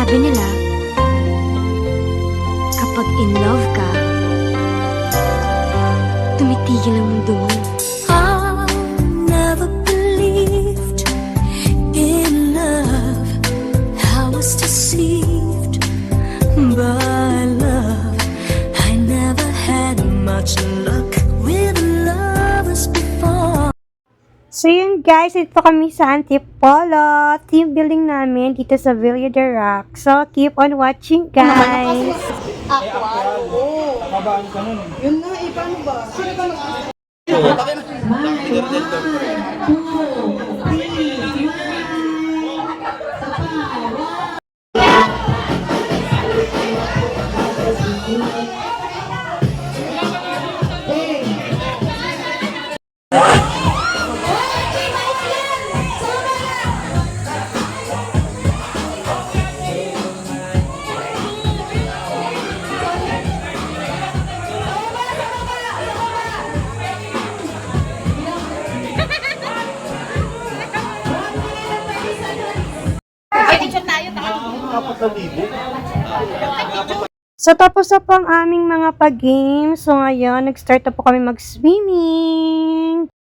Sabi nila, kapag in love ka, tumitigil ang mundo mo. I never believed in love. I was deceived by love. I never had much luck with lovers before. So yun guys, ito kami sa Antipolo. Team building namin dito sa Villa de Rock. So keep on watching guys. Nakabaan ka nun. Yun na, paano ba? Sino ba So tapos na po ang aming mga pag-games. So ngayon, nag-start na po kami mag-swimming.